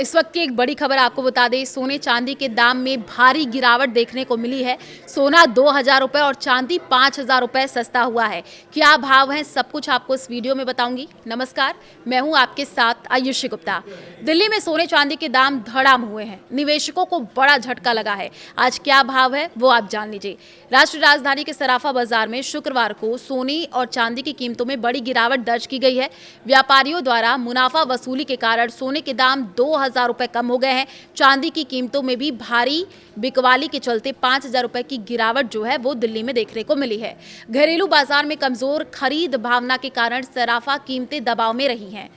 इस वक्त की एक बड़ी खबर आपको बता दें, सोने चांदी के दाम में भारी गिरावट देखने को मिली है। सोना 2,000 रुपए और चांदी 5,000 रुपए सस्ता हुआ है। क्या भाव है, सब कुछ आपको इस वीडियो में बताऊंगी। नमस्कार, मैं हूं आपके साथ आयुषी गुप्ता। दिल्ली में सोने चांदी के दाम धड़ाम हुए हैं, निवेशकों को बड़ा झटका लगा है। आज क्या भाव है वो आप जान लीजिए। राष्ट्रीय राजधानी के सराफा बाजार में शुक्रवार को सोने और चांदी की कीमतों में बड़ी गिरावट दर्ज की गई है। व्यापारियों द्वारा मुनाफा वसूली के कारण सोने के दाम 2,000 रुपए कम हो गए हैं। चांदी की कीमतों में भी भारी बिकवाली के चलते 5,000 रुपए की गिरावट जो है वो दिल्ली में देखने को मिली है। घरेलू बाजार में कमजोर खरीद भावना के कारण सराफा कीमतें दबाव में रही हैं।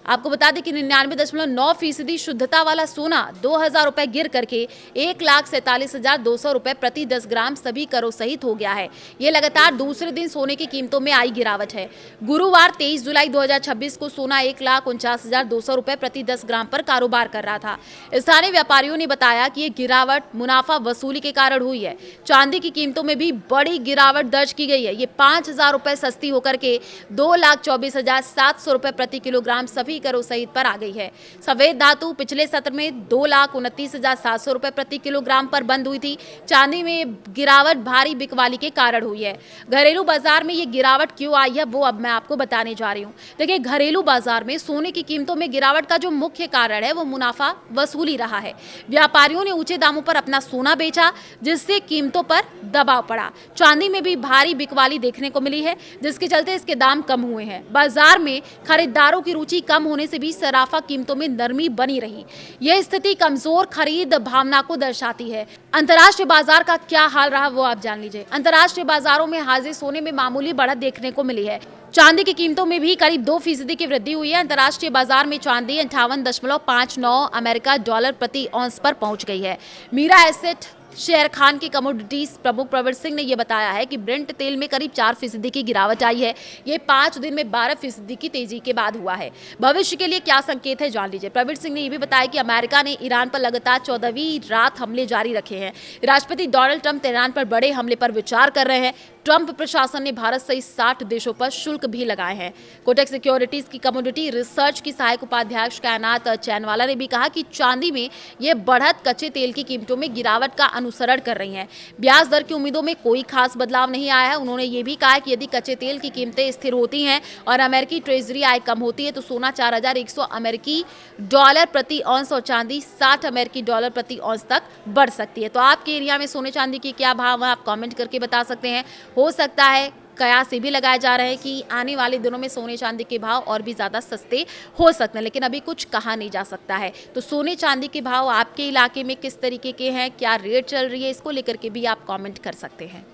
आपको बता दें कि 99.9% शुद्धता वाला सोना 2,000 रुपए गिर करके 1,47,200 रुपए प्रति 10 ग्राम सभी करों सहित हो गया है। ये लगातार दूसरे दिन सोने की कीमतों में आई गिरावट है। गुरुवार 23 जुलाई 2026 को सोना 1,49,200 रुपए प्रति 10 ग्राम पर कारोबार कर रहा था। स्थानीय व्यापारियों ने बताया कि ये गिरावट मुनाफा वसूली के कारण हुई है। चांदी की कीमतों में भी बड़ी गिरावट दर्ज की गई है। ये 5,000 रुपए सस्ती होकर के 2,24,700 रुपए प्रति किलोग्राम सभी करों सहित पर आ गई है। सफेद धातु पिछले सत्र में 2,29,700 रुपए प्रति किलोग्राम पर बंद हुई थी। चांदी में गिरावट भारी बिकवाली के कारण हुई है। घरेलू बाजार में ये गिरावट क्यों आई है वो अब मैं आपको बताने जा रही हूँ। देखिए, घरेलू बाजार में सोने की कीमतों में गिरावट का जो मुख्य कारण है वो मुनाफा वसूली रहा है। व्यापारियों ने ऊंचे दामों पर अपना सोना बेचा, जिससे कीमतों पर दबाव पड़ा। चांदी में भी भारी बिकवाली देखने को मिली है, जिसके चलते इसके दाम कम हुए हैं। बाजार में खरीदारों की रुचि कम होने से भी सराफा कीमतों में नरमी बनी रही। यह स्थिति कमजोर खरीद भावना को दर्शाती है। अंतर्राष्ट्रीय बाजार का क्या हाल रहा वो आप जान लीजिए। अंतर्राष्ट्रीय बाजारों में हाजिर सोने में मामूली बढ़त देखने को मिली है। चांदी की कीमतों में भी करीब 2% की वृद्धि हुई है। अंतर्राष्ट्रीय बाजार में चांदी 58.59 अमेरिका डॉलर प्रति औंस पर पहुंच गई है। मीरा एसेट शेयर खान की कमोडिटीज प्रमुख प्रवीर सिंह ने यह बताया है कि ब्रेंट तेल में करीब 4% की गिरावट आई है। ये 5 दिन में 12% की तेजी के बाद हुआ है। भविष्य के लिए क्या संकेत है जान लीजिए। प्रवीर सिंह ने यह भी बताया कि अमेरिका ने ईरान पर लगातार 14वीं रात हमले जारी रखे हैं। राष्ट्रपति डोनाल्ड ट्रंप तेहरान पर बड़े हमले पर विचार कर रहे हैं। ट्रंप प्रशासन ने भारत सहित 60 देशों पर शुल्क भी लगाए हैं। कोटक सिक्योरिटीज की कमोडिटी रिसर्च की सहायक उपाध्यक्ष कायनात चैनवाला ने भी कहा कि चांदी में यह बढ़त कच्चे तेल की कीमतों में गिरावट का अनुसरण कर रही है। ब्याज दर की उम्मीदों में कोई खास बदलाव नहीं आया है। उन्होंने ये भी कहा कि यदि कच्चे तेल की कीमतें स्थिर होती हैं और अमेरिकी ट्रेजरी आय कम होती है तो सोना 4,100 अमेरिकी डॉलर प्रति औंस और चांदी 60 अमेरिकी डॉलर प्रति औंस तक बढ़ सकती है। तो आपके एरिया में सोने चांदी की क्या भाव है, आप कमेंट करके बता सकते हैं। हो सकता है कयास ये भी लगाए जा रहे हैं कि आने वाले दिनों में सोने चांदी के भाव और भी ज़्यादा सस्ते हो सकते हैं, लेकिन अभी कुछ कहा नहीं जा सकता है। तो सोने चांदी के भाव आपके इलाके में किस तरीके के हैं, क्या रेट चल रही है, इसको लेकर के भी आप कमेंट कर सकते हैं।